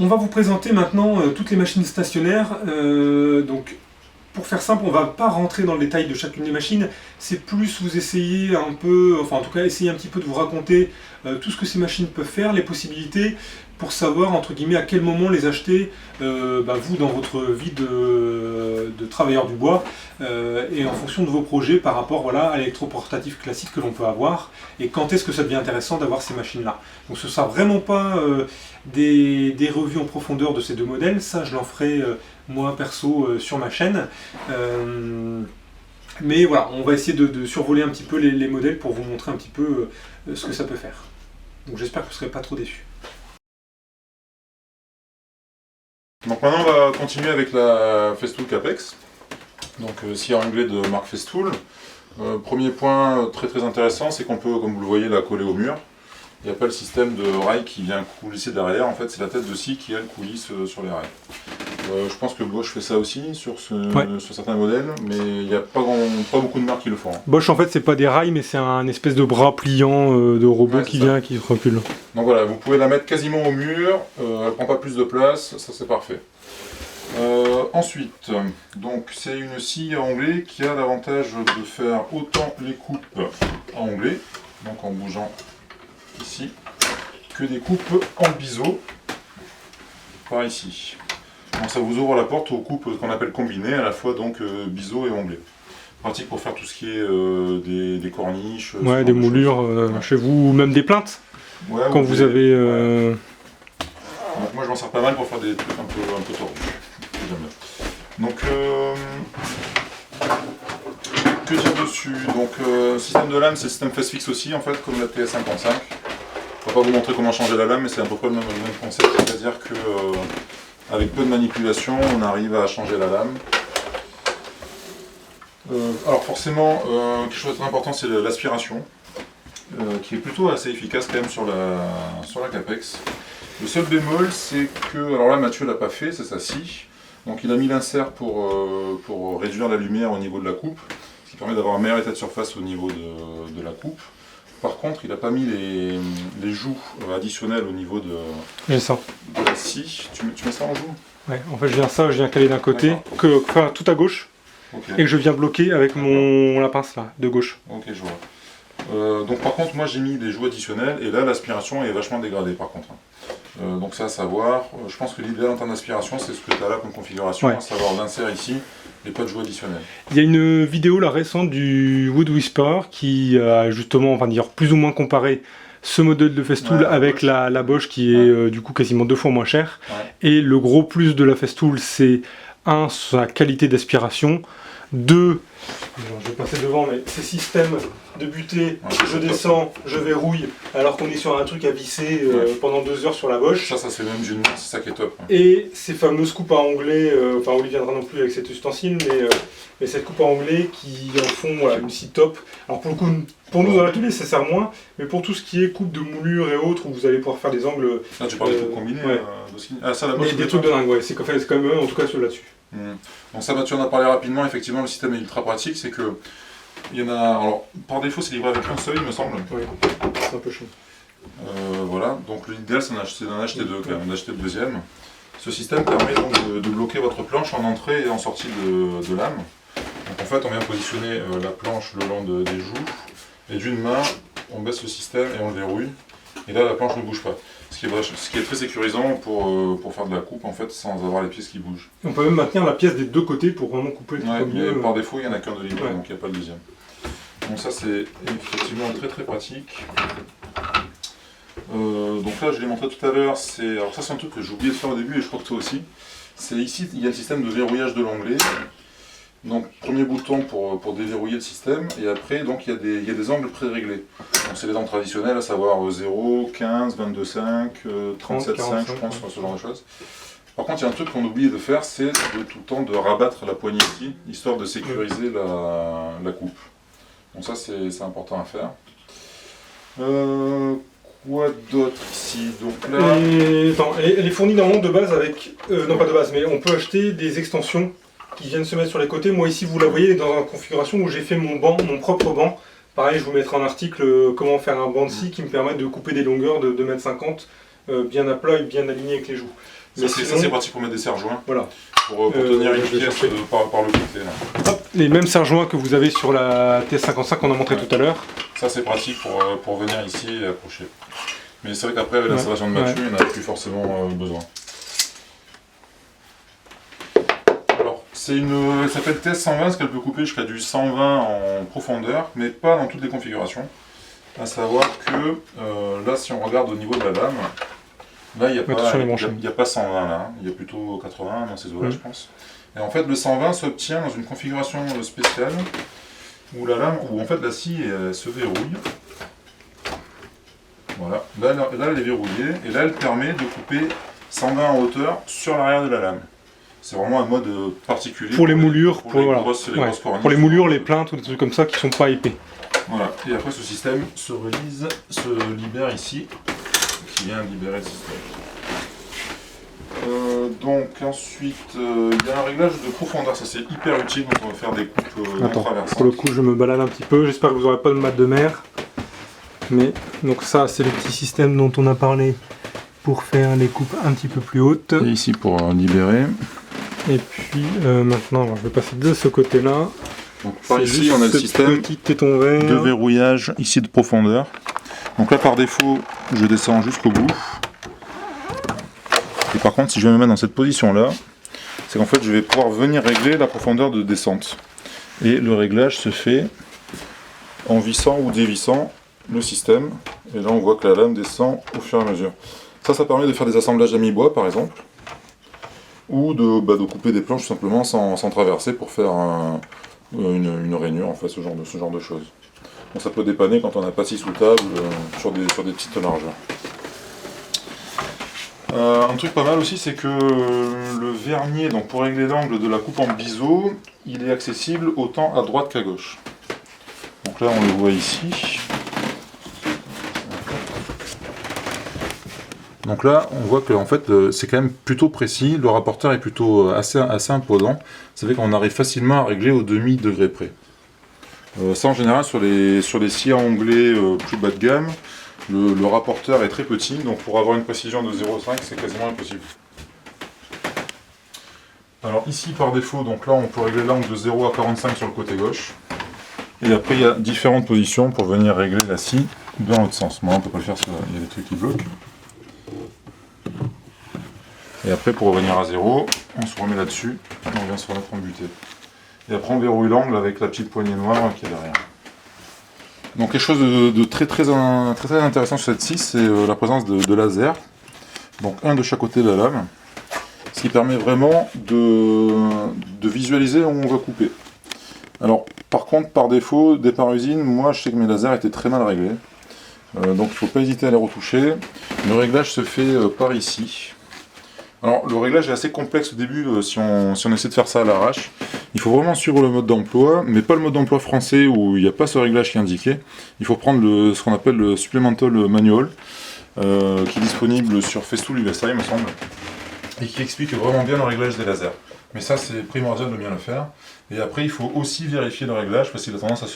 On va vous présenter maintenant toutes les machines stationnaires. Donc, pour faire simple, on ne va pas rentrer dans le détail de chacune des machines, c'est plus vous essayer un peu, enfin en tout cas essayer un petit peu de vous raconter tout ce que ces machines peuvent faire, les possibilités, pour savoir entre guillemets à quel moment les acheter, vous dans votre vie de travailleur du bois, et en fonction de vos projets par rapport voilà, à l'électroportatif classique que l'on peut avoir, et quand est-ce que ça devient intéressant d'avoir ces machines-là. Donc ce ne sera vraiment pas des revues en profondeur de ces deux modèles, ça je l'en ferai moi perso sur ma chaîne. Mais voilà, on va essayer de survoler un petit peu les modèles pour vous montrer un petit peu ce que ça peut faire. Donc j'espère que vous ne serez pas trop déçus. Donc maintenant on va continuer avec la Festool Capex, donc scie à onglet de marque Festool. Premier point très intéressant, c'est qu'on peut, comme vous le voyez, la coller au mur. Il n'y a pas le système de rail qui vient coulisser derrière, en fait c'est la tête de scie qui elle coulisse sur les rails. Je pense que Bosch fait ça aussi sur certains modèles, mais il n'y a pas beaucoup de marques qui le font. Bosch en fait c'est pas des rails mais c'est un espèce de bras pliant de robot qui vient, qui recule. Donc voilà, vous pouvez la mettre quasiment au mur, elle prend pas plus de place, ça c'est parfait. Ensuite, donc c'est une scie à onglet qui a l'avantage de faire autant les coupes à onglet, donc en bougeant ici, que des coupes en biseau, par ici. Donc ça vous ouvre la porte aux coupes qu'on appelle combinées, à la fois donc biseau et onglet. Pratique pour faire tout ce qui est des corniches, ouais, des moulures chez vous, ou même des plaintes, ouais, quand vous avez... Ouais. Donc moi je m'en sers pas mal pour faire des trucs un peu tordus. Donc que dire dessus? Donc système de lame, c'est le système Festfix aussi en fait, comme la TS55. Je ne vais pas vous montrer comment changer la lame, mais c'est à peu près le même concept, c'est-à-dire que avec peu de manipulation, on arrive à changer la lame. Alors forcément, quelque chose de très important, c'est l'aspiration, qui est plutôt assez efficace quand même sur la Capex. Le seul bémol, c'est que, alors là Mathieu l'a pas fait, c'est sa scie. Donc il a mis l'insert pour réduire la lumière au niveau de la coupe, ce qui permet d'avoir un meilleur état de surface au niveau de la coupe. Par contre, il n'a pas mis les joues additionnelles au niveau de la scie. Tu mets ça en joue? Ouais, en fait je viens caler d'un côté, enfin tout à gauche, okay. Et que je viens bloquer avec la pince là, de gauche. Ok, je vois. Donc par contre, moi j'ai mis des joues additionnelles, et là l'aspiration est vachement dégradée par contre. Donc ça à savoir, je pense que l'idéal en termes d'aspiration, c'est ce que tu as là comme configuration, à savoir l'insert ici, et pas de joues additionnelles. Il y a une vidéo là récente du Wood Whisperer qui a justement, enfin dire plus ou moins comparé ce modèle de Festool avec la Bosch qui est du coup quasiment 2 fois moins cher. Et le gros plus de la Festool, c'est sa qualité d'aspiration, 2, je vais passer devant, mais ces systèmes de butée, je descends, je verrouille, alors qu'on est sur un truc à visser pendant 2 heures sur la Bosch. Ça c'est même d'une main, c'est ça qui est top. Et ces fameuses coupes à onglet, enfin on y viendra non plus avec cet ustensile, mais cette coupe à onglet qui en font une scie top. Alors pour le coup, pour nous dans l'atelier ça sert moins, mais pour tout ce qui est coupe de moulure et autres, où vous allez pouvoir faire des angles... Ah, tu parles de coupes combinées ça, la Bosch, des trucs de dingue, c'est quand même en tout cas ceux là-dessus. Donc ça, Mathieu en a parlé rapidement, effectivement le système est ultra pratique, c'est que il y en a, alors par défaut c'est livré avec un seul il me semble. Oui, c'est un peu chaud. Voilà, donc l'idéal c'est d'en acheter deux quand même, d'acheter le deuxième. Ce système permet donc de bloquer votre planche en entrée et en sortie de lame. Donc en fait on vient positionner la planche le long des joues, et d'une main on baisse le système et on le verrouille, et là la planche ne bouge pas. Ce qui est très sécurisant pour faire de la coupe en fait sans avoir les pièces qui bougent. On peut même maintenir la pièce des deux côtés pour vraiment couper le truc au milieu. Par défaut il n'y en a qu'un de livré, donc il n'y a pas le deuxième. Donc ça c'est effectivement très pratique. Donc là je l'ai montré tout à l'heure, alors ça c'est un truc que j'ai oublié de faire au début et je crois que toi aussi. C'est ici il y a le système de verrouillage de l'onglet. Donc premier bouton pour déverrouiller le système, et après donc il y a des angles pré-réglés. Donc c'est les angles traditionnels, à savoir 0, 15, 22,5, 37,5 je pense, ce genre de choses. Par contre il y a un truc qu'on oublie de faire, c'est de tout le temps de rabattre la poignée ici, histoire de sécuriser la coupe. Donc ça c'est important à faire. Quoi d'autre ici? Donc là... elle est fournie normalement de base avec... non pas de base, mais on peut acheter des extensions qui viennent se mettre sur les côtés. Moi ici vous la voyez dans une configuration où j'ai fait mon propre banc. Pareil, je vous mettrai un article comment faire un banc de scie qui me permet de couper des longueurs de 2,50 m bien à plat et bien aligné avec les joues. Ça c'est pratique pour mettre des serre-joints. Voilà. Pour tenir une pièce par le côté. Là. Hop, les mêmes serre-joints que vous avez sur la TS55 qu'on a montré tout à l'heure. Ça c'est pratique pour venir ici et accrocher. Mais c'est vrai qu'après avec l'installation de Mathieu, il n'y en a plus forcément besoin. Alors ça s'appelle TS120 parce qu'elle peut couper jusqu'à du 120 en profondeur, mais pas dans toutes les configurations. À savoir que là si on regarde au niveau de la lame, là il n'y a pas 120 là, hein. Il y a plutôt 80 dans ces eaux-là je pense. Et en fait le 120 s'obtient dans une configuration spéciale où la lame, où en fait la scie se verrouille. Voilà, là elle est verrouillée et là elle permet de couper 120 en hauteur sur l'arrière de la lame. C'est vraiment un mode particulier. Pour les moulures, pour les grosses corniches. Pour les moulures, les plaintes ou des trucs comme ça qui sont pas épais. Voilà, et après ce système se libère ici, qui vient libérer le système. Donc ensuite, il y a un réglage de profondeur, ça c'est hyper utile quand on va faire des coupes non traversantes. Pour le coup je me balade un petit peu, j'espère que vous n'aurez pas de mat de mer. Mais donc ça c'est le petit système dont on a parlé pour faire les coupes un petit peu plus hautes. Et ici pour libérer. Et puis maintenant je vais passer de ce côté là. Donc par ici on a le système de verrouillage ici de profondeur. Donc là par défaut je descends jusqu'au bout. Et par contre si je me mets dans cette position là, c'est qu'en fait je vais pouvoir venir régler la profondeur de descente. Et le réglage se fait en vissant ou dévissant le système. Et là on voit que la lame descend au fur et à mesure. Ça permet de faire des assemblages à mi-bois par exemple. Ou de couper des planches simplement sans traverser pour faire une rainure, en fait, ce genre de choses. Donc ça peut dépanner quand on n'a pas scie sous table sur des petites largeurs. Un truc pas mal aussi, c'est que le vernier, donc pour régler l'angle de la coupe en biseau, il est accessible autant à droite qu'à gauche. Donc là on le voit ici. Donc là, on voit que en fait, c'est quand même plutôt précis, le rapporteur est plutôt assez imposant. Ça fait qu'on arrive facilement à régler au demi-degré près. Ça en général, sur les scies à onglets plus bas de gamme, le rapporteur est très petit, donc pour avoir une précision de 0,5, c'est quasiment impossible. Alors ici, par défaut, donc là, on peut régler l'angle de 0 à 45 sur le côté gauche. Et après, il y a différentes positions pour venir régler la scie dans l'autre sens. Moi, on ne peut pas le faire, il y a des trucs qui bloquent. Et après, pour revenir à 0, on se remet là-dessus, on vient se remettre en butée. Et après, on verrouille l'angle avec la petite poignée noire qui est derrière. Donc, quelque chose de très intéressant sur cette scie, c'est la présence de lasers. Donc, un de chaque côté de la lame. Ce qui permet vraiment de visualiser où on va couper. Alors, par contre, par défaut, départ usine, moi, je sais que mes lasers étaient très mal réglés. Donc, il ne faut pas hésiter à les retoucher. Le réglage se fait par ici. Alors le réglage est assez complexe au début si on essaie de faire ça à l'arrache. Il faut vraiment suivre le mode d'emploi, mais pas le mode d'emploi français où il n'y a pas ce réglage qui est indiqué. Il faut prendre ce qu'on appelle le Supplemental Manual, qui est disponible sur Festool USA il me semble, et qui explique vraiment bien le réglage des lasers. Mais ça c'est primordial de bien le faire. Et après il faut aussi vérifier le réglage parce qu'il a tendance à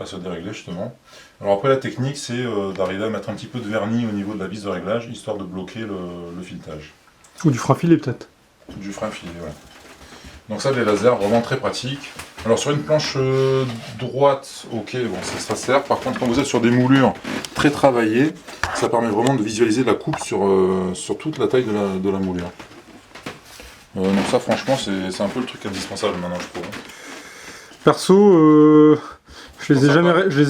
se dérégler justement. Alors après la technique c'est d'arriver à mettre un petit peu de vernis au niveau de la vis de réglage, histoire de bloquer le filetage. Ou du frein filé peut-être. Du frein filé, ouais. Donc ça, les lasers, vraiment très pratiques. Alors sur une planche droite, ok, bon, ça sert. Par contre, quand vous êtes sur des moulures très travaillées, ça permet vraiment de visualiser la coupe sur toute la taille de la moulure. Donc ça, franchement, c'est un peu le truc indispensable maintenant, je trouve. Perso, je les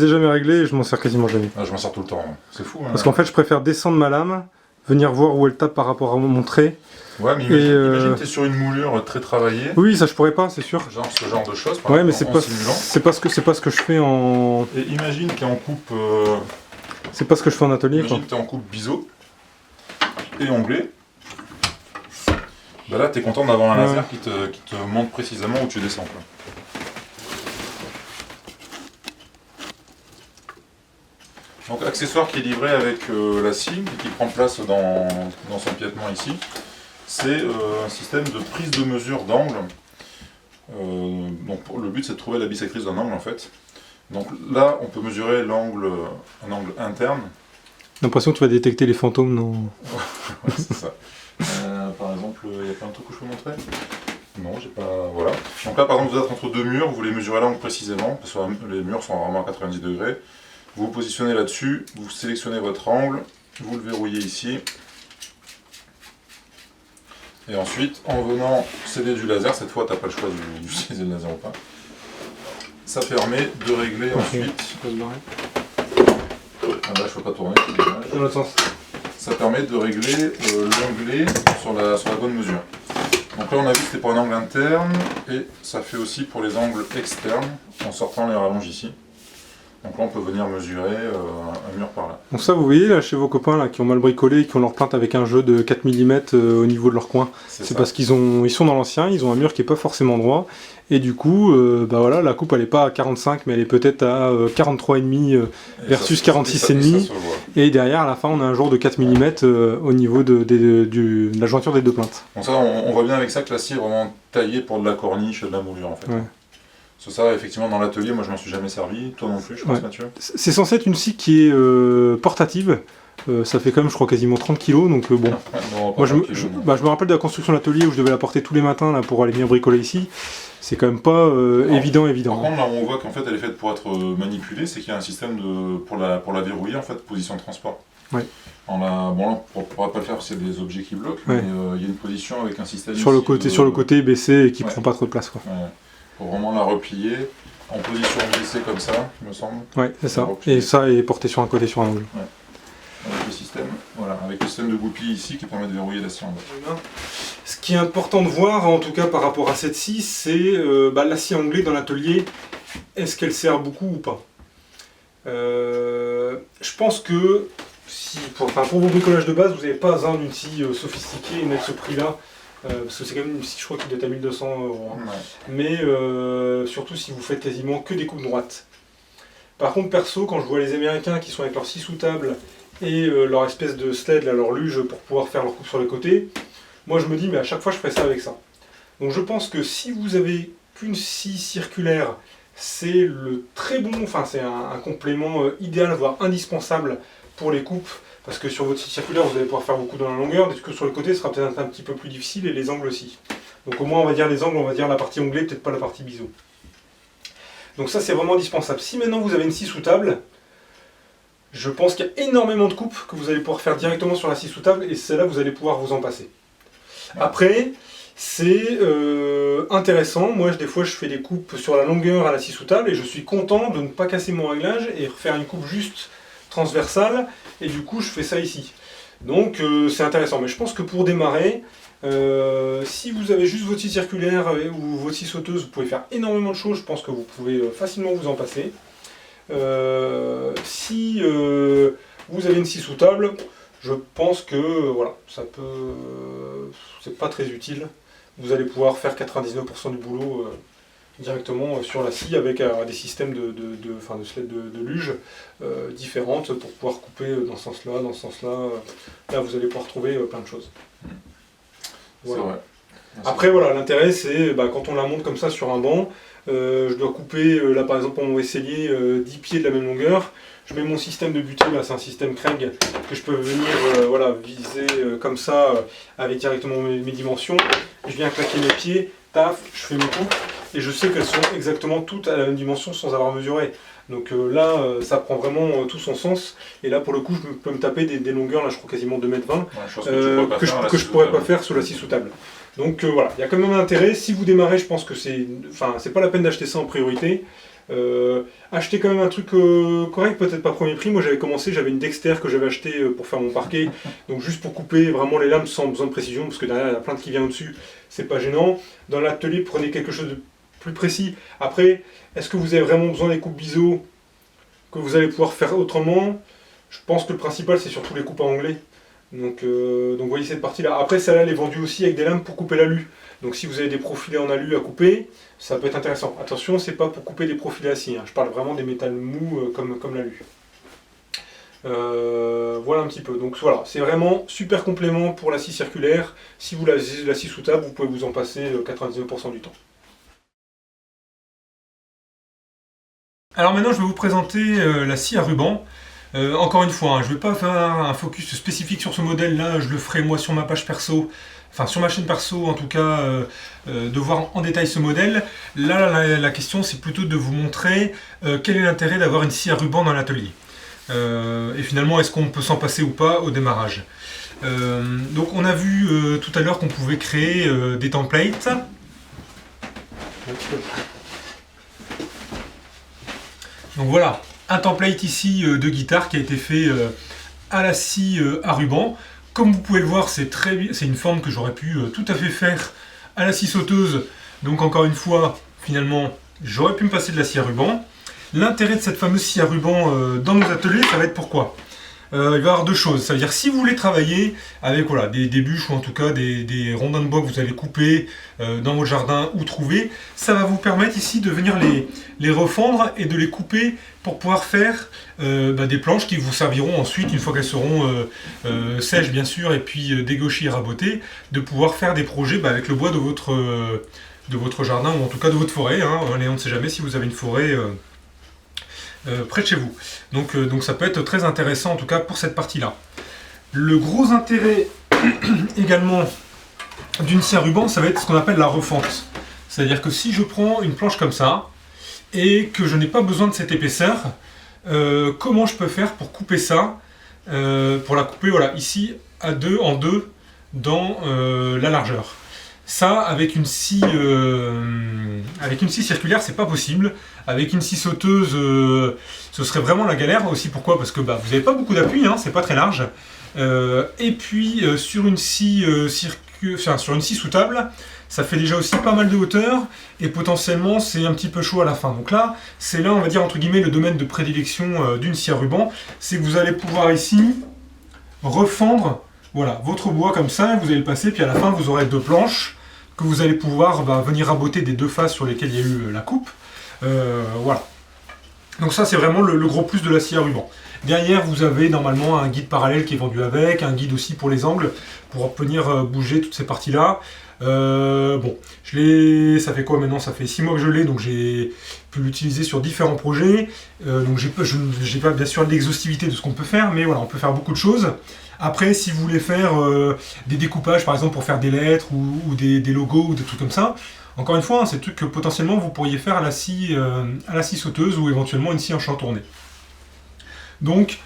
ai jamais réglés et je m'en sers quasiment jamais. Ah, je m'en sers tout le temps, hein. C'est fou. Hein. Parce qu'en fait, je préfère descendre ma lame, venir voir où elle tape par rapport à mon trait. Ouais, mais imagine que tu es sur une moulure très travaillée. Oui, ça je pourrais pas, c'est sûr. Genre ce genre de choses. Ouais, mais c'est pas ce que je fais en. Et imagine que tu es en coupe. C'est pas ce que je fais en atelier. Imagine que tu es en coupe biseau et onglet. Bah là, tu es content d'avoir un laser qui te montre précisément où tu descends. Quoi. Donc accessoire qui est livré avec la scie et qui prend place dans son piétement ici, c'est un système de prise de mesure d'angle. Donc le but c'est de trouver la bissectrice d'un angle en fait. Donc là on peut mesurer un angle interne. J'ai l'impression que tu vas détecter les fantômes dans... Ouais, c'est ça. Par exemple exemple, il y a plein de trucs que je peux montrer. Non, j'ai pas... Voilà. Donc là, par exemple, vous êtes entre deux murs, vous voulez mesurer l'angle précisément, parce que les murs sont vraiment à 90 degrés. Vous vous positionnez là-dessus, vous sélectionnez votre angle, vous le verrouillez ici. Et ensuite, en venant céder du laser, cette fois, tu n'as pas le choix d'utiliser le laser ou pas. Ça permet de régler ensuite... Ah là, je ne peux pas tourner, c'est dommage. Dans l'autre sens. Ça permet de régler l'onglet sur la bonne mesure. Donc là on a vu que c'était pour un angle interne et ça fait aussi pour les angles externes en sortant les rallonges ici. Donc là on peut venir mesurer un mur par là. Donc ça vous voyez là chez vos copains là, qui ont mal bricolé et qui ont leur plainte avec un jeu de 4 mm au niveau de leur coin. C'est parce qu'ils sont dans l'ancien, ils ont un mur qui n'est pas forcément droit et du coup bah voilà, la coupe elle n'est pas à 45 mais elle est peut-être à 43,5 versus 46,5 et derrière à la fin on a un jour de 4 mm au niveau de la jointure des deux plaintes. Bon ça on voit bien avec ça que la scie est vraiment taillée pour de la corniche et de la moulure en fait. Ouais. Ça, effectivement, dans l'atelier, moi je m'en suis jamais servi, toi non plus, je pense, Mathieu. C'est censé être une scie qui est portative, ça fait quand même, je crois, quasiment 30 kg, donc bon. Non, moi je me rappelle de la construction de l'atelier où je devais la porter tous les matins là, pour aller venir bricoler ici. C'est quand même pas évident. Par contre, là où on voit qu'en fait elle est faite pour être manipulée, c'est qu'il y a un système pour la verrouiller, en fait, position de transport. Ouais. Bon, là, on ne pourra pas le faire parce qu'il y a des objets qui bloquent, mais il y a une position avec un système sur le côté baissé et qui prend pas trop de place, quoi. Ouais. Pour vraiment la replier en position glissée comme ça, il me semble. Ouais, c'est ça. Et ça est porté sur un côté sur un angle. Ouais. Avec le système, voilà, avec le système de goupille ici qui permet de verrouiller la scie en bas. Ce qui est important de voir, en tout cas par rapport à cette scie, c'est la scie anglée dans l'atelier. Est-ce qu'elle sert beaucoup ou pas? Je pense que si pour vos bricolages de base, vous n'avez pas besoin d'une scie sophistiquée et mettre ce prix-là. Parce que c'est quand même une scie, je crois, qui doit être à 1200 €. Hein. Ouais. Mais surtout si vous faites quasiment que des coupes droites. Par contre, perso, quand je vois les Américains qui sont avec leur scie sous table et leur espèce de sled, là, leur luge pour pouvoir faire leur coupe sur les côtés, moi je me dis, mais à chaque fois je ferai ça avec ça. Donc je pense que si vous avez qu'une scie circulaire, c'est le très bon, enfin c'est un complément idéal, voire indispensable pour les coupes. Parce que sur votre scie circulaire, vous allez pouvoir faire beaucoup dans la longueur, mais que sur le côté, ce sera peut-être un petit peu plus difficile, et les angles aussi. Donc au moins, on va dire les angles, on va dire la partie onglée, peut-être pas la partie biseau. Donc ça, c'est vraiment indispensable. Si maintenant vous avez une scie sous table, je pense qu'il y a énormément de coupes que vous allez pouvoir faire directement sur la scie sous table, et c'est là que vous allez pouvoir vous en passer. Après, c'est intéressant. Moi, des fois, je fais des coupes sur la longueur à la scie sous table, et je suis content de ne pas casser mon réglage et refaire une coupe juste transversale, et du coup je fais ça ici. Donc c'est intéressant, mais je pense que pour démarrer, si vous avez juste votre scie circulaire ou votre scie sauteuse, vous pouvez faire énormément de choses, je pense que vous pouvez facilement vous en passer. Si vous avez une scie sous table, je pense que voilà, ça peut, c'est pas très utile. Vous allez pouvoir faire 99% du boulot directement sur la scie avec des systèmes de sled de luge différentes pour pouvoir couper dans ce sens-là, dans ce sens-là. Là, vous allez pouvoir trouver plein de choses. Voilà. C'est vrai. Après, voilà, l'intérêt, c'est quand on la monte comme ça sur un banc, je dois couper, là par exemple, pour mon vaisselier, 10 pieds de la même longueur. Je mets mon système de butée, là c'est un système Craig que je peux venir viser comme ça avec directement mes dimensions. Je viens claquer mes pieds, taf, je fais mes coupes et je sais qu'elles sont exactement toutes à la même dimension sans avoir mesuré. Donc là, ça prend vraiment tout son sens. Et là, pour le coup, je peux me taper des longueurs, là je crois quasiment 2,20 m que je pourrais pas faire sur la scie sous table. Donc voilà, il y a quand même un intérêt. Si vous démarrez, je pense que c'est pas la peine d'acheter ça en priorité. Acheter quand même un truc correct, peut-être pas premier prix. Moi j'avais commencé, j'avais une Dexter que j'avais acheté pour faire mon parquet, donc juste pour couper vraiment les lames sans besoin de précision, parce que derrière il y a la plainte qui vient au-dessus, c'est pas gênant. Dans l'atelier, prenez quelque chose de plus précis. Après, est-ce que vous avez vraiment besoin des coupes biseau que vous allez pouvoir faire autrement? Je pense que le principal c'est surtout les coupes à anglais. Donc voyez cette partie là. Après celle-là elle est vendue aussi avec des lames pour couper l'alu. Donc si vous avez des profilés en alu à couper, ça peut être intéressant. Attention, c'est pas pour couper des profilés acier, hein. Je parle vraiment des métals mous comme l'alu. Voilà un petit peu. Donc voilà, c'est vraiment super complément pour la scie circulaire. Si vous la scie sous table, vous pouvez vous en passer 99% du temps. Alors maintenant je vais vous présenter la scie à ruban. Encore une fois, hein, je ne vais pas faire un focus spécifique sur ce modèle là, je le ferai moi sur ma page perso, enfin sur ma chaîne perso en tout cas, de voir en détail ce modèle. Là la question c'est plutôt de vous montrer quel est l'intérêt d'avoir une scie à ruban dans l'atelier. Et finalement est-ce qu'on peut s'en passer ou pas au démarrage. Donc on a vu tout à l'heure qu'on pouvait créer des templates. Donc voilà, un template ici de guitare qui a été fait à la scie à ruban. Comme vous pouvez le voir, c'est une forme que j'aurais pu tout à fait faire à la scie sauteuse. Donc encore une fois, finalement, j'aurais pu me passer de la scie à ruban. L'intérêt de cette fameuse scie à ruban dans nos ateliers, ça va être pourquoi ? Il va y avoir deux choses. Ça veut dire si vous voulez travailler avec voilà, des bûches ou en tout cas des rondins de bois que vous allez couper dans votre jardin ou trouver, ça va vous permettre ici de venir les refendre et de les couper pour pouvoir faire des planches qui vous serviront ensuite, une fois qu'elles seront sèches bien sûr, et puis dégauchées et rabotées, de pouvoir faire des projets avec le bois de votre jardin ou en tout cas de votre forêt. Hein. On ne sait jamais si vous avez une forêt près de chez vous. Donc ça peut être très intéressant en tout cas pour cette partie-là. Le gros intérêt également d'une scie à ruban, ça va être ce qu'on appelle la refente. C'est-à-dire que si je prends une planche comme ça et que je n'ai pas besoin de cette épaisseur, comment je peux faire pour couper ça, pour la couper voilà, ici en deux dans la largeur. Ça, avec une scie circulaire, c'est pas possible. Avec une scie sauteuse, ce serait vraiment la galère aussi. Pourquoi ? Parce que vous n'avez pas beaucoup d'appui, hein, c'est pas très large. Et puis sur une scie sur une scie sous table, ça fait déjà aussi pas mal de hauteur et potentiellement c'est un petit peu chaud à la fin. Donc là, c'est là, on va dire entre guillemets, le domaine de prédilection d'une scie à ruban, c'est que vous allez pouvoir ici refendre. Voilà, votre bois comme ça, vous allez le passer, puis à la fin vous aurez deux planches que vous allez pouvoir venir raboter des deux faces sur lesquelles il y a eu la coupe. Voilà. Donc ça c'est vraiment le gros plus de la scie à ruban. Derrière vous avez normalement un guide parallèle qui est vendu avec, un guide aussi pour les angles, pour venir bouger toutes ces parties-là. Bon, ça fait quoi maintenant ? Ça fait 6 mois que je l'ai, donc j'ai pu l'utiliser sur différents projets. Donc j'ai pas bien sûr l'exhaustivité de ce qu'on peut faire, mais voilà, on peut faire beaucoup de choses. Après, si vous voulez faire des découpages, par exemple, pour faire des lettres ou des logos ou des trucs comme ça, encore une fois, hein, c'est des trucs que potentiellement vous pourriez faire à la scie sauteuse ou éventuellement une scie en chantournée. Donc,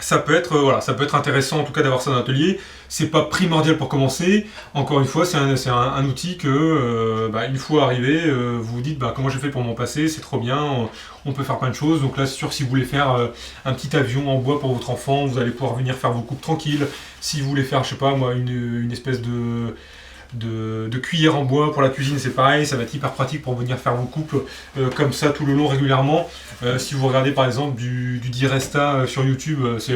ça peut être intéressant en tout cas d'avoir ça dans l'atelier. C'est pas primordial pour commencer. Encore une fois, c'est un outil que, une fois arrivé, vous vous dites comment j'ai fait pour m'en passer, c'est trop bien, on peut faire plein de choses. Donc là, c'est sûr, si vous voulez faire un petit avion en bois pour votre enfant, vous allez pouvoir venir faire vos coupes tranquilles. Si vous voulez faire, je sais pas moi, une espèce de cuillère en bois pour la cuisine, c'est pareil, ça va être hyper pratique pour venir faire vos coupes comme ça tout le long régulièrement. Si vous regardez par exemple du Di Resta sur YouTube, c'est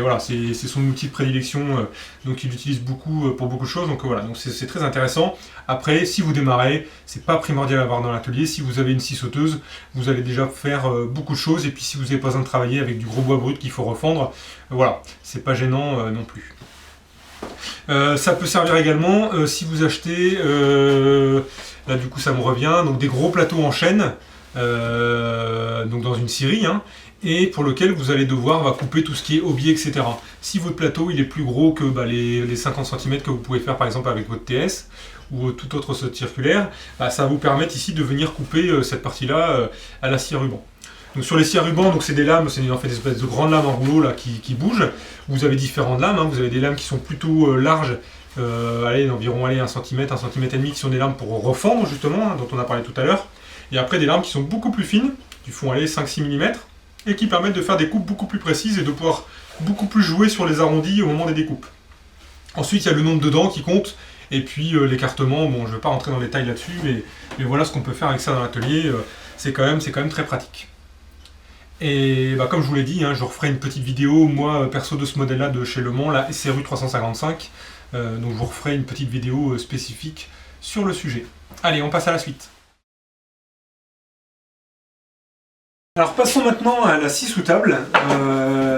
son outil de prédilection, donc il l'utilise beaucoup pour beaucoup de choses, donc voilà, donc c'est très intéressant. Après, si vous démarrez, c'est pas primordial à avoir dans l'atelier. Si vous avez une scie sauteuse, vous allez déjà faire beaucoup de choses, et puis si vous n'avez pas besoin de travailler avec du gros bois brut qu'il faut refendre, voilà, c'est pas gênant non plus. Ça peut servir également si vous achetez, là du coup ça me revient, donc des gros plateaux en chêne, donc dans une scierie, hein, et pour lequel vous allez devoir couper tout ce qui est aubier, etc. Si votre plateau il est plus gros que les 50 cm que vous pouvez faire par exemple avec votre TS ou toute autre saute circulaire, ça va vous permettre ici de venir couper cette partie-là à la scie à ruban. Donc sur les scies à ruban, c'est des lames, c'est en fait des espèces de grandes lames en rouleau là, qui bougent. Vous avez différentes lames, hein. Vous avez des lames qui sont plutôt larges, d'environ 1 cm, 1,5 cm, qui sont des lames pour refendre justement, hein, dont on a parlé tout à l'heure. Et après des lames qui sont beaucoup plus fines, qui font 5-6 mm, et qui permettent de faire des coupes beaucoup plus précises et de pouvoir beaucoup plus jouer sur les arrondis au moment des découpes. Ensuite, il y a le nombre de dents qui compte, et puis l'écartement, bon je ne vais pas rentrer dans les détails là-dessus, mais voilà ce qu'on peut faire avec ça dans l'atelier, c'est quand même très pratique. Et comme je vous l'ai dit, hein, je referai une petite vidéo, moi perso de ce modèle-là de chez Le Mans, la SRU 355. Donc je vous referai une petite vidéo spécifique sur le sujet. Allez, on passe à la suite. Alors passons maintenant à la scie sous table.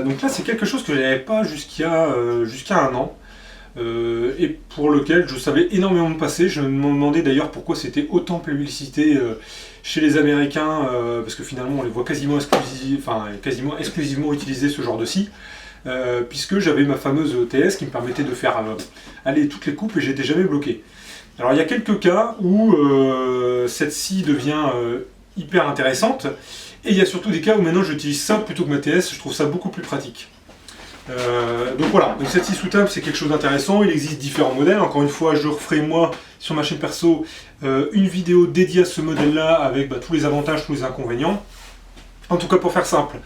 Donc là c'est quelque chose que je n'avais pas jusqu'à un an. et pour lequel je savais énormément me passer. Je me demandais d'ailleurs pourquoi c'était autant publicité chez les Américains, parce que finalement on les voit quasiment exclusivement utiliser ce genre de scie, puisque j'avais ma fameuse TS qui me permettait de faire aller toutes les coupes et j'étais jamais bloqué. Alors il y a quelques cas où cette scie devient hyper intéressante, et il y a surtout des cas où maintenant j'utilise ça plutôt que ma TS, je trouve ça beaucoup plus pratique. Donc voilà, donc cette scie sous table c'est quelque chose d'intéressant, il existe différents modèles, encore une fois je referai moi sur ma chaîne perso une vidéo dédiée à ce modèle là avec tous les avantages, tous les inconvénients. En tout cas pour faire simple,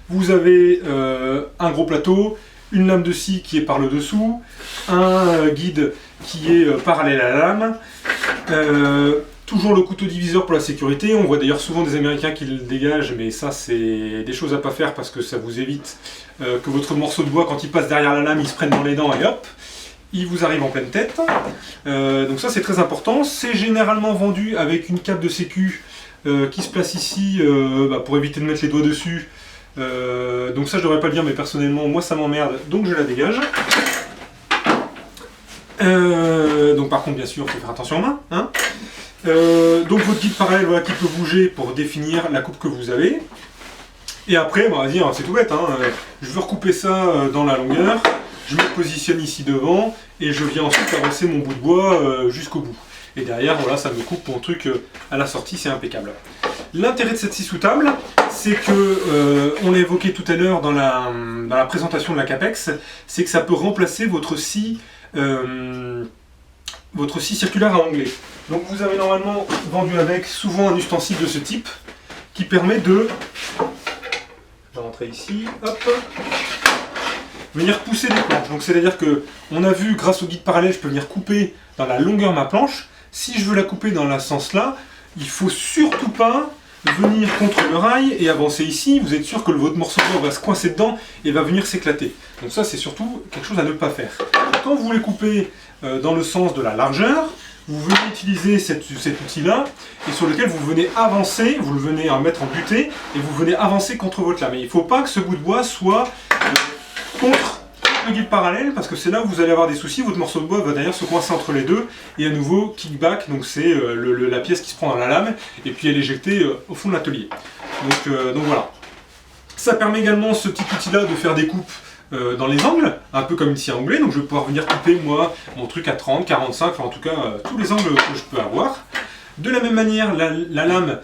vous avez un gros plateau, une lame de scie qui est par le dessous, un guide qui est parallèle à la lame, toujours le couteau diviseur pour la sécurité. On voit d'ailleurs souvent des Américains qui le dégagent, mais ça c'est des choses à pas faire parce que ça vous évite que votre morceau de bois, quand il passe derrière la lame, il se prenne dans les dents et hop, il vous arrive en pleine tête. Donc ça c'est très important. C'est généralement vendu avec une cape de sécu qui se place ici pour éviter de mettre les doigts dessus. Donc ça je devrais pas le dire, mais personnellement moi ça m'emmerde, donc je la dégage. Donc par contre bien sûr il faut faire attention aux mains, hein. Donc votre guide parallèle qui peut bouger pour définir la coupe que vous avez. Et après on va dire c'est tout bête, hein, je veux recouper ça dans la longueur, je me positionne ici devant et je viens ensuite avancer mon bout de bois jusqu'au bout. Et derrière voilà ça me coupe mon truc à la sortie, c'est impeccable. L'intérêt de cette scie sous table, c'est que, on l'a évoqué tout à l'heure dans la présentation de la Capex, c'est que ça peut remplacer votre scie circulaire à onglet. Donc vous avez normalement vendu avec souvent un ustensile de ce type qui permet de, je vais rentrer ici, hop, venir pousser des planches. Donc c'est-à-dire que on a vu grâce au guide parallèle, je peux venir couper dans la longueur ma planche. Si je veux la couper dans ce sens-là, il faut surtout pas venir contre le rail et avancer ici, vous êtes sûr que votre morceau de bois va se coincer dedans et va venir s'éclater. Donc ça c'est surtout quelque chose à ne pas faire. Quand vous voulez couper dans le sens de la largeur, vous venez utiliser cet outil-là et sur lequel vous venez avancer, vous le venez mettre en butée et vous venez avancer contre votre lame. Et il ne faut pas que ce bout de bois soit contre le guide parallèle parce que c'est là où vous allez avoir des soucis, votre morceau de bois va d'ailleurs se coincer entre les deux et à nouveau kickback, donc c'est la pièce qui se prend dans la lame et puis elle est éjectée au fond de l'atelier. Donc voilà. Ça permet également ce petit outil-là de faire des coupes dans les angles, un peu comme une scie à onglet, donc je vais pouvoir venir couper moi mon truc à 30, 45, enfin en tout cas tous les angles que je peux avoir. De la même manière, la lame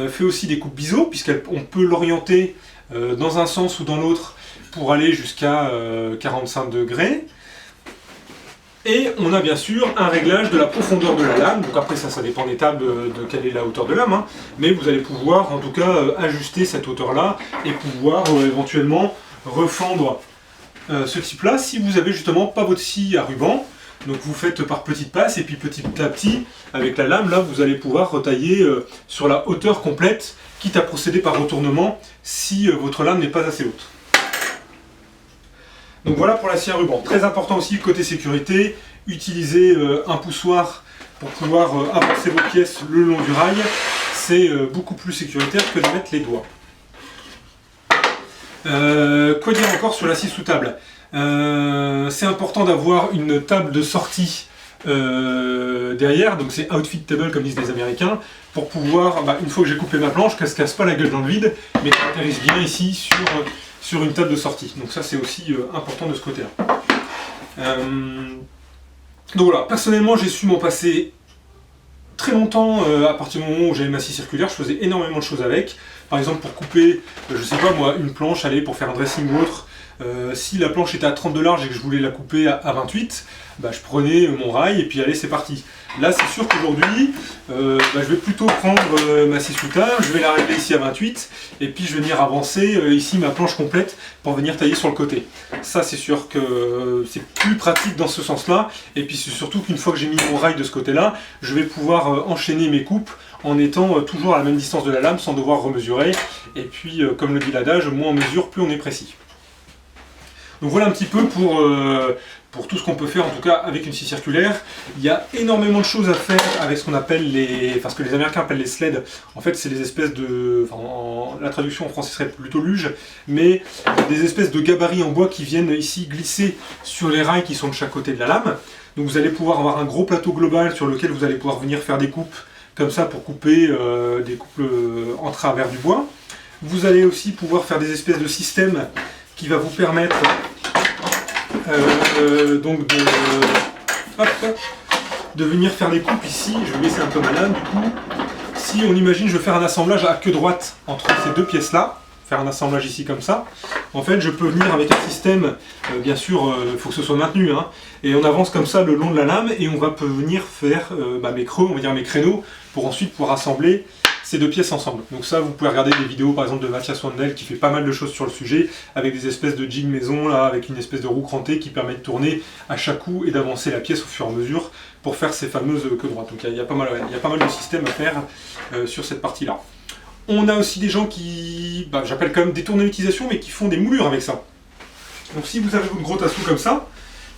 fait aussi des coupes biseau, puisqu'on peut l'orienter dans un sens ou dans l'autre pour aller jusqu'à 45 degrés. Et on a bien sûr un réglage de la profondeur de la lame, donc après ça dépend des tables de quelle est la hauteur de lame, hein. Mais vous allez pouvoir en tout cas ajuster cette hauteur là et pouvoir éventuellement refendre ce type là si vous avez justement pas votre scie à ruban. Donc vous faites par petites passes et puis petit à petit avec la lame là vous allez pouvoir retailler sur la hauteur complète, quitte à procéder par retournement si votre lame n'est pas assez haute. Donc voilà pour la scie à ruban. Très important aussi côté sécurité, utilisez un poussoir pour pouvoir avancer vos pièces le long du rail. C'est beaucoup plus sécuritaire que de mettre les doigts. Quoi dire encore sur la scie sous table? C'est important d'avoir une table de sortie derrière, donc c'est outfit table comme disent les Américains, pour pouvoir, une fois que j'ai coupé ma planche, qu'elle ne se casse pas la gueule dans le vide, mais qu'elle atterrisse bien ici sur une table de sortie. Donc ça c'est aussi important de ce côté-là. Donc voilà, personnellement j'ai su m'en passer très longtemps à partir du moment où j'avais ma scie circulaire, je faisais énormément de choses avec. Par exemple pour couper, je sais pas moi, une planche, aller pour faire un dressing ou autre. Si la planche était à 30 de large et que je voulais la couper à 28, je prenais mon rail et puis allez c'est parti. Là c'est sûr qu'aujourd'hui je vais plutôt prendre ma scie sous table, je vais la régler ici à 28 et puis je vais venir avancer ici ma planche complète pour venir tailler sur le côté. Ça c'est sûr que c'est plus pratique dans ce sens là et puis c'est surtout qu'une fois que j'ai mis mon rail de ce côté là, je vais pouvoir enchaîner mes coupes en étant toujours à la même distance de la lame sans devoir remesurer et puis comme le dit l'adage, moins on mesure plus on est précis. Donc voilà un petit peu pour tout ce qu'on peut faire en tout cas avec une scie circulaire. Il y a énormément de choses à faire avec ce qu'on appelle ce que les Américains appellent les sleds. En fait c'est des espèces de, la traduction en français serait plutôt luge, mais des espèces de gabarits en bois qui viennent ici glisser sur les rails qui sont de chaque côté de la lame. Donc vous allez pouvoir avoir un gros plateau global sur lequel vous allez pouvoir venir faire des coupes comme ça pour couper des coupes en travers du bois. Vous allez aussi pouvoir faire des espèces de systèmes qui va vous permettre donc de venir faire des coupes ici. Je vais baisser un peu ma lame du coup. Si on imagine je veux faire un assemblage à queue droite entre ces deux pièces là, faire un assemblage ici comme ça, en fait je peux venir avec un système, bien sûr il faut que ce soit maintenu, hein, et on avance comme ça le long de la lame et on va venir faire mes creux, on va dire mes créneaux, pour ensuite pouvoir assembler ces deux pièces ensemble. Donc ça, vous pouvez regarder des vidéos par exemple de Mathias Wandel qui fait pas mal de choses sur le sujet, avec des espèces de jig maison, là, avec une espèce de roue crantée qui permet de tourner à chaque coup et d'avancer la pièce au fur et à mesure pour faire ces fameuses queues droites. Donc il y a pas mal de systèmes à faire sur cette partie-là. On a aussi des gens qui, j'appelle quand même détournent l'utilisation, mais qui font des moulures avec ça. Donc si vous avez une gros tassou comme ça,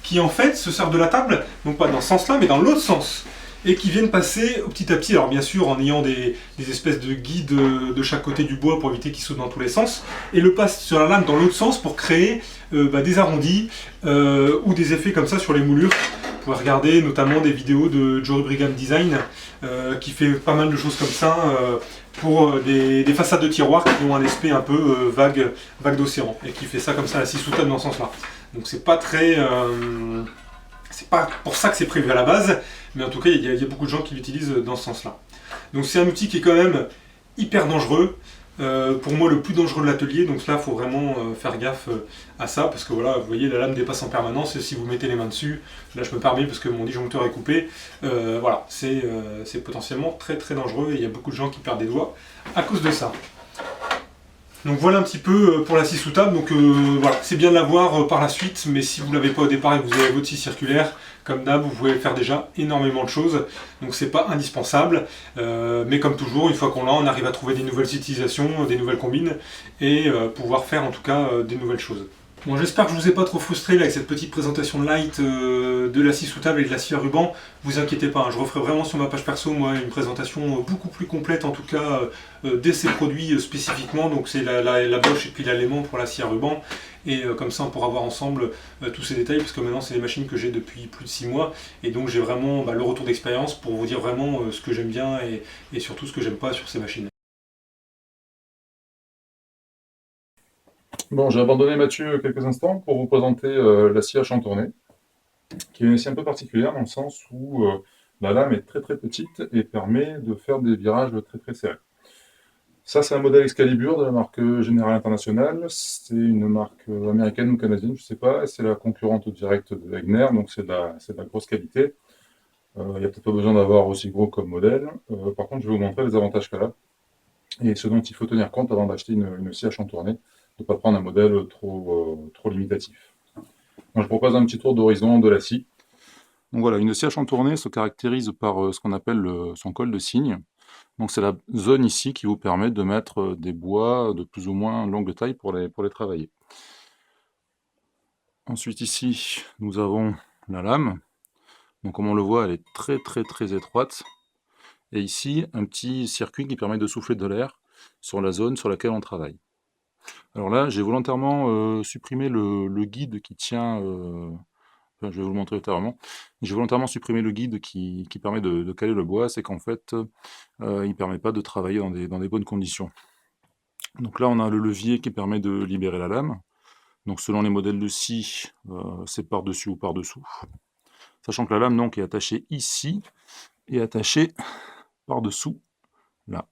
qui en fait se servent de la table, non pas dans ce sens-là, mais dans l'autre sens, et qui viennent passer petit à petit, alors bien sûr en ayant des espèces de guides de chaque côté du bois pour éviter qu'ils sautent dans tous les sens, et le passe sur la lame dans l'autre sens pour créer des arrondis ou des effets comme ça sur les moulures. Vous pouvez regarder notamment des vidéos de Joe Brigham Design qui fait pas mal de choses comme ça pour des façades de tiroirs qui ont un aspect un peu vague d'océan, et qui fait ça comme ça à la scie sous table dans ce sens-là. Donc c'est pas très... c'est pas pour ça que c'est prévu à la base, mais en tout cas il y a beaucoup de gens qui l'utilisent dans ce sens-là. Donc c'est un outil qui est quand même hyper dangereux, pour moi le plus dangereux de l'atelier, donc là il faut vraiment faire gaffe à ça, parce que voilà, vous voyez la lame dépasse en permanence, et si vous mettez les mains dessus, là je me permets parce que mon disjoncteur est coupé, voilà, c'est potentiellement très très dangereux, et il y a beaucoup de gens qui perdent des doigts à cause de ça. Donc voilà un petit peu pour la scie sous table. Donc voilà, c'est bien de l'avoir par la suite, mais si vous ne l'avez pas au départ et que vous avez votre scie circulaire, comme d'hab, vous pouvez faire déjà énormément de choses. Donc c'est pas indispensable, mais comme toujours, une fois qu'on l'a, on arrive à trouver des nouvelles utilisations, des nouvelles combines, et pouvoir faire en tout cas des nouvelles choses. Bon, j'espère que je vous ai pas trop frustré là, avec cette petite présentation light de la scie sous table et de la scie à ruban. Vous inquiétez pas, hein, je referai vraiment sur ma page perso moi une présentation beaucoup plus complète, en tout cas de ces produits spécifiquement. Donc c'est la Bosch et puis l'Allemand pour la scie à ruban. Et comme ça on pourra voir ensemble tous ces détails, parce que maintenant c'est des machines que j'ai depuis plus de 6 mois. Et donc j'ai vraiment le retour d'expérience pour vous dire vraiment ce que j'aime bien et surtout ce que j'aime pas sur ces machines. Bon, j'ai abandonné Mathieu quelques instants pour vous présenter la scie à chantourner, qui est une scie un peu particulière dans le sens où la lame est très très petite et permet de faire des virages très très serrés. Ça, c'est un modèle Excalibur de la marque General International. C'est une marque américaine ou canadienne, je ne sais pas. C'est la concurrente directe de Wegner, donc c'est de la grosse qualité. Il n'y a peut-être pas besoin d'avoir aussi gros comme modèle. Par contre, je vais vous montrer les avantages qu'elle a et ce dont il faut tenir compte avant d'acheter une scie à chantourner, de ne pas prendre un modèle trop limitatif. Donc, je propose un petit tour d'horizon de la scie. Donc voilà, une scie à chantourner se caractérise par ce qu'on appelle son col de cygne. Donc c'est la zone ici qui vous permet de mettre des bois de plus ou moins longue taille pour les travailler. Ensuite ici, nous avons la lame. Donc comme on le voit, elle est très très très étroite. Et ici, un petit circuit qui permet de souffler de l'air sur la zone sur laquelle on travaille. Alors là, j'ai volontairement supprimé le guide qui tient... je vais vous le montrer ultérieurement. J'ai volontairement supprimé le guide qui permet de caler le bois, c'est qu'en fait, il ne permet pas de travailler dans des bonnes conditions. Donc là, on a le levier qui permet de libérer la lame. Donc selon les modèles de scie, c'est par-dessus ou par-dessous. Sachant que la lame donc, est attachée ici et attachée par-dessous là.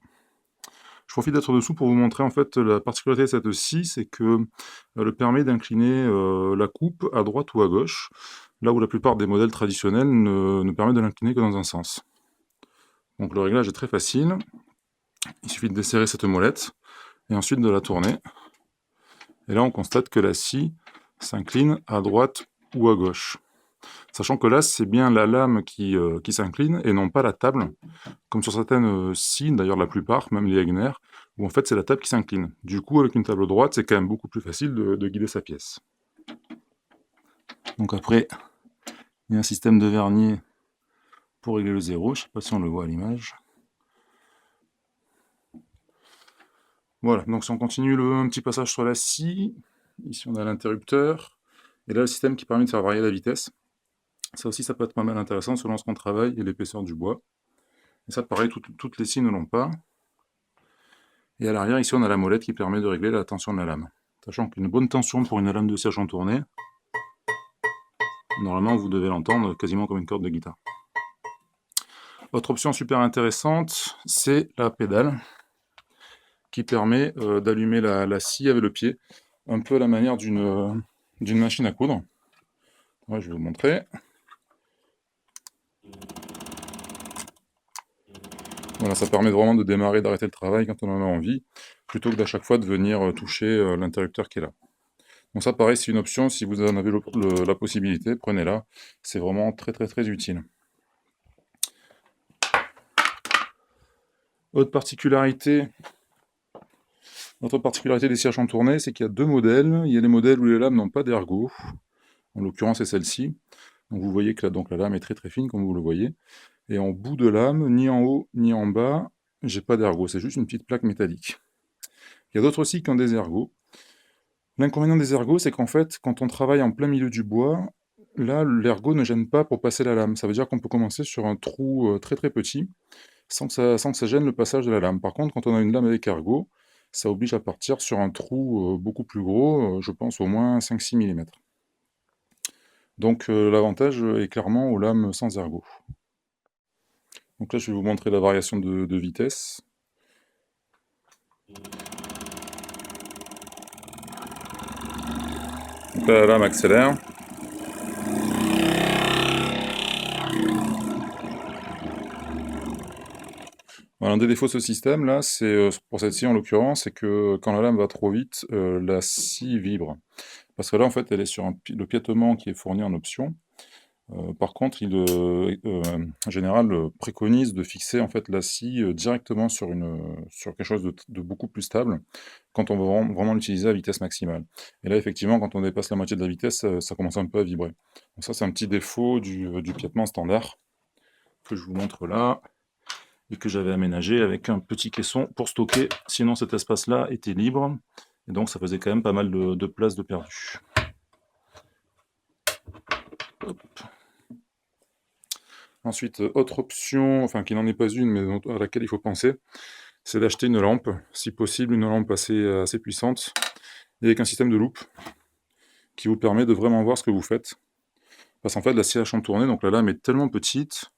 Je profite d'être dessous pour vous montrer en fait la particularité de cette scie, c'est que elle permet d'incliner la coupe à droite ou à gauche, là où la plupart des modèles traditionnels ne permettent de l'incliner que dans un sens. Donc le réglage est très facile, il suffit de desserrer cette molette, et ensuite de la tourner. Et là on constate que la scie s'incline à droite ou à gauche. Sachant que là c'est bien la lame qui s'incline et non pas la table, comme sur certaines scies, d'ailleurs la plupart, même les Wegner, où en fait c'est la table qui s'incline. Du coup avec une table droite c'est quand même beaucoup plus facile de guider sa pièce. Donc après, il y a un système de vernier pour régler le zéro. Je ne sais pas si on le voit à l'image. Voilà, donc si on continue un petit passage sur la scie, ici on a l'interrupteur, et là le système qui permet de faire varier la vitesse. Ça aussi, ça peut être pas mal intéressant selon ce qu'on travaille et l'épaisseur du bois. Et ça, pareil, toutes les scies ne l'ont pas. Et à l'arrière, ici, on a la molette qui permet de régler la tension de la lame. Sachant qu'une bonne tension pour une lame de scie en tournée, normalement, vous devez l'entendre quasiment comme une corde de guitare. Autre option super intéressante, c'est la pédale, qui permet d'allumer la scie avec le pied, un peu à la manière d'une machine à coudre. Ouais, je vais vous montrer. Voilà, ça permet vraiment de démarrer, d'arrêter le travail quand on en a envie, plutôt que d'à chaque fois de venir toucher l'interrupteur qui est là. Donc ça, pareil, c'est une option, si vous en avez la possibilité, prenez-la. C'est vraiment très très très utile. Autre particularité des scies en tournée, c'est qu'il y a deux modèles. Il y a les modèles où les lames n'ont pas d'ergot. En l'occurrence, c'est celle-ci. Donc vous voyez que là, donc, la lame est très très fine, comme vous le voyez. Et en bout de lame, ni en haut ni en bas, j'ai pas d'ergot. C'est juste une petite plaque métallique. Il y a d'autres aussi qui ont des ergots. L'inconvénient des ergots, c'est qu'en fait, quand on travaille en plein milieu du bois, là, l'ergot ne gêne pas pour passer la lame. Ça veut dire qu'on peut commencer sur un trou très très petit, sans que ça gêne le passage de la lame. Par contre, quand on a une lame avec ergot, ça oblige à partir sur un trou beaucoup plus gros, je pense au moins 5-6 mm. Donc l'avantage est clairement aux lames sans ergot. Donc là, je vais vous montrer la variation de vitesse. Donc là, la lame accélère. Voilà, un des défauts de ce système là, c'est pour cette scie en l'occurrence, c'est que quand la lame va trop vite, la scie vibre. Parce que là en fait elle est sur le piétement qui est fourni en option. Par contre, il en général préconise de fixer en fait la scie directement sur quelque chose de beaucoup plus stable quand on veut vraiment l'utiliser à vitesse maximale. Et là effectivement quand on dépasse la moitié de la vitesse, ça commence un peu à vibrer. Donc ça c'est un petit défaut du piétement standard que je vous montre là et que j'avais aménagé avec un petit caisson pour stocker, sinon cet espace-là était libre, et donc ça faisait quand même pas mal de place de perdu. Hop. Ensuite, autre option, enfin qui n'en est pas une, mais à laquelle il faut penser, c'est d'acheter une lampe, si possible une lampe assez puissante, et avec un système de loupe, qui vous permet de vraiment voir ce que vous faites. Parce qu'en fait, la scie en tournée, donc la lame est tellement petite,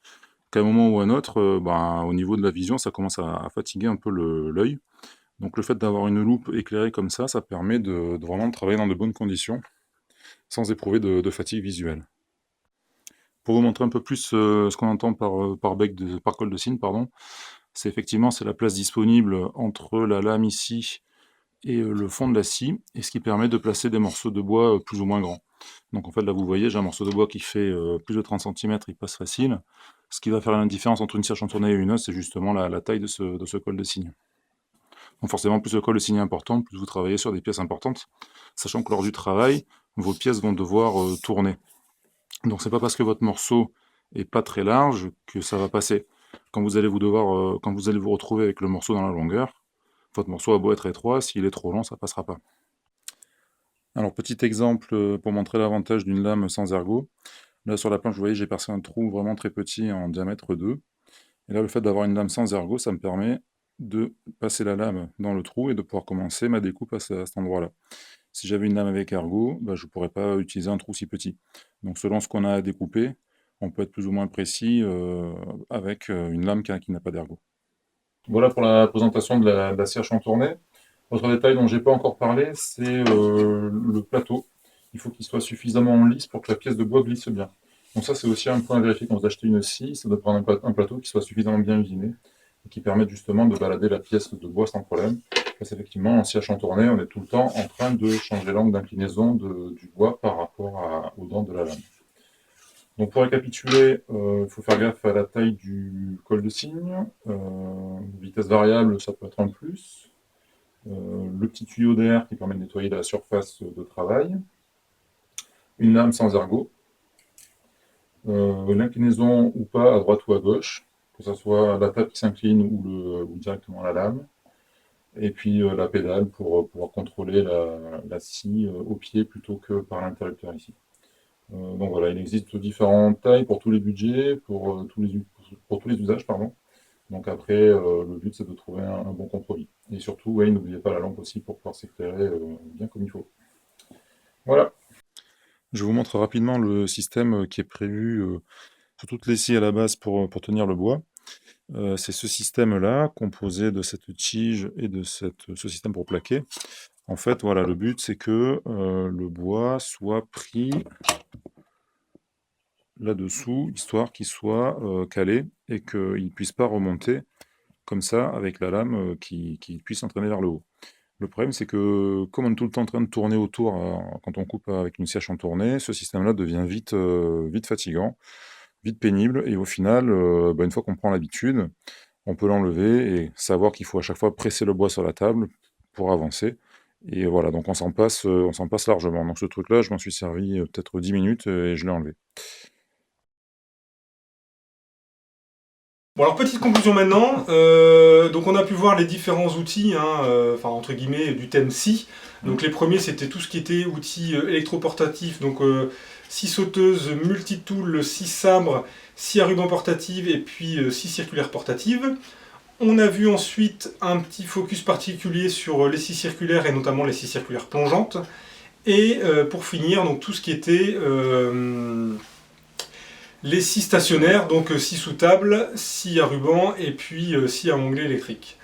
qu'à un moment ou à un autre, au niveau de la vision, ça commence à fatiguer un peu l'œil. Donc le fait d'avoir une loupe éclairée comme ça permet de vraiment travailler dans de bonnes conditions, sans éprouver de fatigue visuelle. Pour vous montrer un peu plus ce qu'on entend par colle de cygne, pardon, c'est effectivement la place disponible entre la lame ici et le fond de la scie, et ce qui permet de placer des morceaux de bois plus ou moins grands. Donc en fait là vous voyez, j'ai un morceau de bois qui fait plus de 30 cm, il passe facile. Ce qui va faire la différence entre une scie en tournée et une autre, c'est justement la taille de ce col de cygne. Donc forcément, plus le col de cygne est important, plus vous travaillez sur des pièces importantes, sachant que lors du travail, vos pièces vont devoir tourner. Donc c'est pas parce que votre morceau est pas très large que ça va passer. Quand vous allez vous retrouver avec le morceau dans la longueur, votre morceau a beau être étroit, s'il est trop long, ça passera pas. Alors petit exemple pour montrer l'avantage d'une lame sans ergot. Là sur la planche, vous voyez, j'ai percé un trou vraiment très petit en diamètre 2. Et là, le fait d'avoir une lame sans ergot, ça me permet de passer la lame dans le trou et de pouvoir commencer ma découpe à cet endroit-là. Si j'avais une lame avec ergot, je ne pourrais pas utiliser un trou si petit. Donc selon ce qu'on a à découper, on peut être plus ou moins précis avec une lame qui n'a pas d'ergot. Voilà pour la présentation de la scie en tournée. Autre détail dont je n'ai pas encore parlé, c'est le plateau. Il faut qu'il soit suffisamment lisse pour que la pièce de bois glisse bien. Donc ça c'est aussi un point à vérifier quand vous achetez une scie, ça doit prendre un plateau qui soit suffisamment bien usiné et qui permette justement de balader la pièce de bois sans problème. Parce qu'effectivement en scie en tournée, on est tout le temps en train de changer l'angle d'inclinaison du bois par rapport aux dents de la lame. Donc pour récapituler, il faut faire gaffe à la taille du col de cygne, vitesse variable ça peut être un plus, le petit tuyau d'air qui permet de nettoyer la surface de travail, une lame sans ergot, l'inclinaison ou pas à droite ou à gauche, que ce soit la table qui s'incline ou directement la lame, et puis la pédale pour pouvoir contrôler la scie au pied plutôt que par l'interrupteur ici. Donc voilà, il existe différentes tailles pour tous les budgets, pour tous les usages, pardon. Donc après, le but c'est de trouver un bon compromis. Et surtout, ouais, n'oubliez pas la lampe aussi pour pouvoir s'éclairer bien comme il faut. Voilà. Je vous montre rapidement le système qui est prévu sur toutes les scies à la base pour tenir le bois. C'est ce système-là, composé de cette tige et de ce système pour plaquer. En fait, voilà, le but c'est que le bois soit pris là-dessous, histoire qu'il soit calé et qu'il ne puisse pas remonter comme ça avec la lame qui puisse s'entraîner vers le haut. Le problème, c'est que comme on est tout le temps en train de tourner autour quand on coupe avec une scie à chantourner, ce système-là devient vite fatigant, vite pénible, et au final, une fois qu'on prend l'habitude, on peut l'enlever et savoir qu'il faut à chaque fois presser le bois sur la table pour avancer. Et voilà, donc on s'en passe largement. Donc ce truc-là, je m'en suis servi peut-être 10 minutes et je l'ai enlevé. Bon alors petite conclusion maintenant, donc on a pu voir les différents outils, hein, enfin entre guillemets du thème scie. Donc les premiers c'était tout ce qui était outils électroportatifs, donc scie sauteuse, multitool, scie sabre, scie à ruban portative et puis scie circulaire portative. On a vu ensuite un petit focus particulier sur les scies circulaires et notamment les scies circulaires plongeantes. Et pour finir, donc tout ce qui était les scies stationnaires, donc scie sous table, scie à ruban et puis scie à onglet électrique.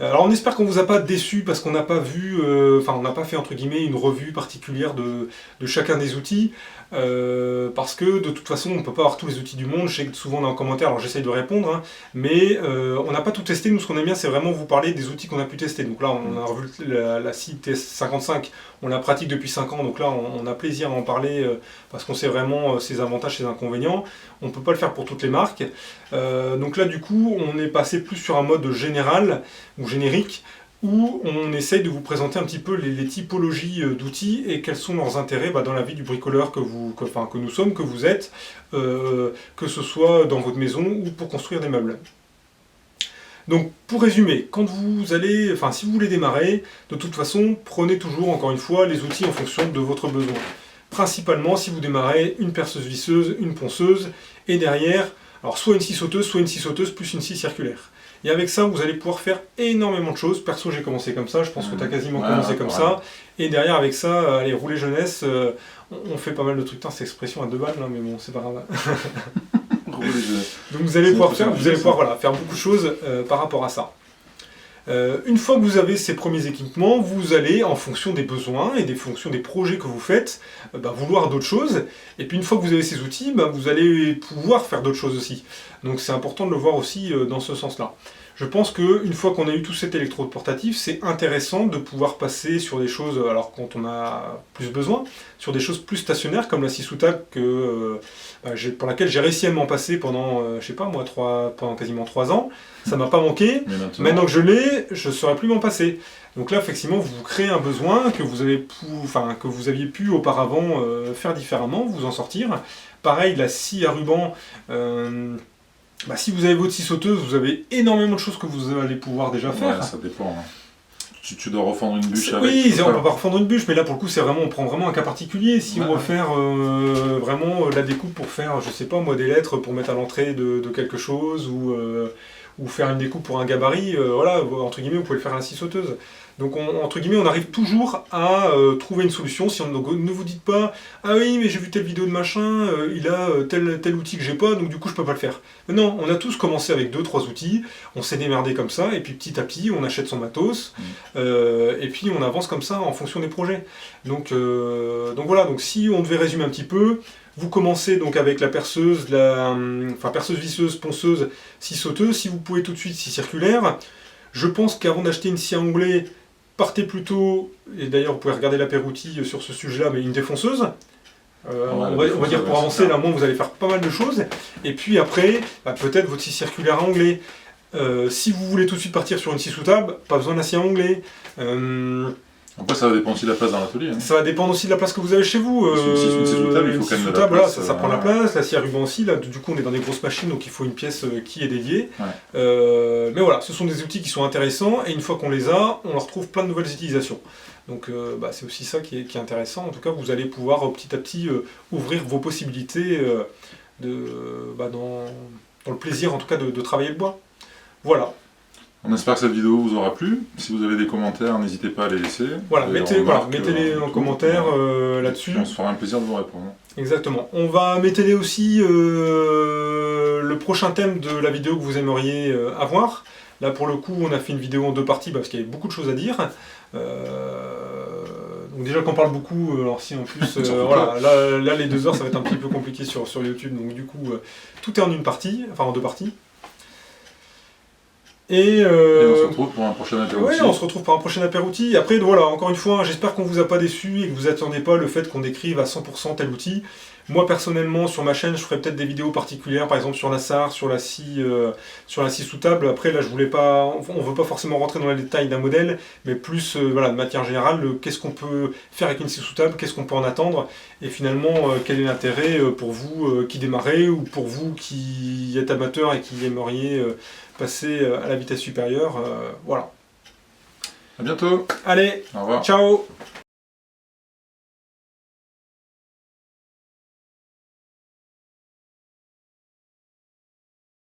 Alors on espère qu'on vous a pas déçu parce qu'on n'a pas vu, on n'a pas fait entre guillemets une revue particulière de chacun des outils, parce que de toute façon on ne peut pas avoir tous les outils du monde. Je sais que souvent on est en commentaire, alors j'essaye de répondre, hein, mais on n'a pas tout testé. Nous ce qu'on aime bien c'est vraiment vous parler des outils qu'on a pu tester. Donc là on a revu la scie TS55, on la pratique depuis 5 ans, donc là on a plaisir à en parler parce qu'on sait vraiment ses avantages, ses inconvénients. On ne peut pas le faire pour toutes les marques. Donc là du coup on est passé plus sur un mode général ou générique, où on essaye de vous présenter un petit peu les typologies d'outils et quels sont leurs intérêts dans la vie du bricoleur que nous sommes, que vous êtes, que ce soit dans votre maison ou pour construire des meubles. Donc pour résumer, si vous voulez démarrer, de toute façon, prenez toujours, encore une fois, les outils en fonction de votre besoin. Principalement, si vous démarrez, une perceuse visseuse, une ponceuse, et derrière, alors soit une scie sauteuse plus une scie circulaire. Et avec ça, vous allez pouvoir faire énormément de choses. Perso, j'ai commencé comme ça, je pense que tu as quasiment commencé comme ça. Et derrière, avec ça, allez, rouler jeunesse, on fait pas mal de trucs. Cette expression à 2 balles, mais bon, c'est pas grave. Donc vous allez pouvoir faire beaucoup de choses par rapport à ça. Une fois que vous avez ces premiers équipements, vous allez, en fonction des besoins et des fonctions des projets que vous faites, vouloir d'autres choses. Et puis une fois que vous avez ces outils, vous allez pouvoir faire d'autres choses aussi. Donc c'est important de le voir aussi dans ce sens-là. Je pense qu'une fois qu'on a eu tout cet électrode portatif, c'est intéressant de pouvoir passer sur des choses, alors quand on a plus besoin, sur des choses plus stationnaires comme la scie sous table pour laquelle j'ai réussi à m'en passer pendant, pendant quasiment 3 ans. Ça m'a pas manqué. Maintenant que je l'ai, je ne saurais plus m'en passer. Donc là, effectivement, vous créez un besoin que vous aviez pu auparavant faire différemment, vous en sortir. Pareil, la scie à ruban. Si vous avez votre scie sauteuse, vous avez énormément de choses que vous allez pouvoir déjà faire. Ouais, ça dépend. Hein. Tu dois refondre une bûche avec. Oui, on ne peut pas refondre une bûche, mais là pour le coup, on prend vraiment un cas particulier. Si on veut faire vraiment la découpe pour faire, je sais pas moi, des lettres pour mettre à l'entrée de quelque chose ou faire une découpe pour un gabarit, entre guillemets, vous pouvez le faire à la scie sauteuse. Donc entre guillemets, on arrive toujours à trouver une solution. Donc, ne vous dites pas « Ah oui, mais j'ai vu telle vidéo de machin, il a tel outil que j'ai pas, donc du coup je peux pas le faire. » Mais non, on a tous commencé avec 2-3 outils, on s'est démerdé comme ça, et puis petit à petit, on achète son matos, et puis on avance comme ça en fonction des projets. Donc voilà, donc si on devait résumer un petit peu, vous commencez donc avec la perceuse, perceuse visseuse, ponceuse, scie sauteuse. Si vous pouvez tout de suite, scie circulaire. Je pense qu'avant d'acheter une scie à onglet, partez plutôt, et d'ailleurs vous pouvez regarder la paire outils sur ce sujet-là, mais une défonceuse. On va dire pour avancer, là, au moins vous allez faire pas mal de choses. Et puis après, peut-être votre scie circulaire à onglet. Si vous voulez tout de suite partir sur une scie sous table, pas besoin de la scie à onglet. Après, ça va dépendre aussi de la place dans l'atelier. Hein. Ça va dépendre aussi de la place que vous avez chez vous. Si c'est une scie sous table, il faut quand même de la voilà, place. ça prend la place. La scie à ruban aussi, là, du coup, on est dans des grosses machines, donc il faut une pièce qui est dédiée. Ouais. Mais voilà, ce sont des outils qui sont intéressants, et une fois qu'on les a, on leur trouve plein de nouvelles utilisations. Donc c'est aussi ça qui est intéressant. En tout cas, vous allez pouvoir petit à petit ouvrir vos possibilités dans le plaisir, en tout cas, de travailler le bois. Voilà. On espère que cette vidéo vous aura plu. Si vous avez des commentaires, n'hésitez pas à les laisser. Voilà, mettez-les en commentaire là-dessus. On se fera un plaisir de vous répondre. Exactement. On va m'étaler aussi le prochain thème de la vidéo que vous aimeriez avoir. Là, pour le coup, on a fait une vidéo en 2 parties parce qu'il y avait beaucoup de choses à dire. Donc déjà qu'on parle beaucoup, alors si en plus, voilà, là les 2 heures, ça va être un petit peu compliqué sur YouTube. Donc du coup, tout est en 1 partie, enfin en 2 parties. Et on se retrouve pour un prochain apérouti. Oui, on se retrouve pour un prochain apérouti. Après, voilà, encore une fois, j'espère qu'on vous a pas déçu et que vous attendez pas le fait qu'on décrive à 100% tel outil. Moi, personnellement, sur ma chaîne, je ferai peut-être des vidéos particulières, par exemple sur la SAR, sur la scie sous table. Après, là, on veut pas forcément rentrer dans les détails d'un modèle, mais plus, voilà, de matière générale, qu'est-ce qu'on peut faire avec une scie sous table, qu'est-ce qu'on peut en attendre, et finalement, quel est l'intérêt pour vous qui démarrez, ou pour vous qui êtes amateur et qui aimeriez passer à la vitesse supérieure. Voilà. À bientôt. Allez, au revoir. Ciao.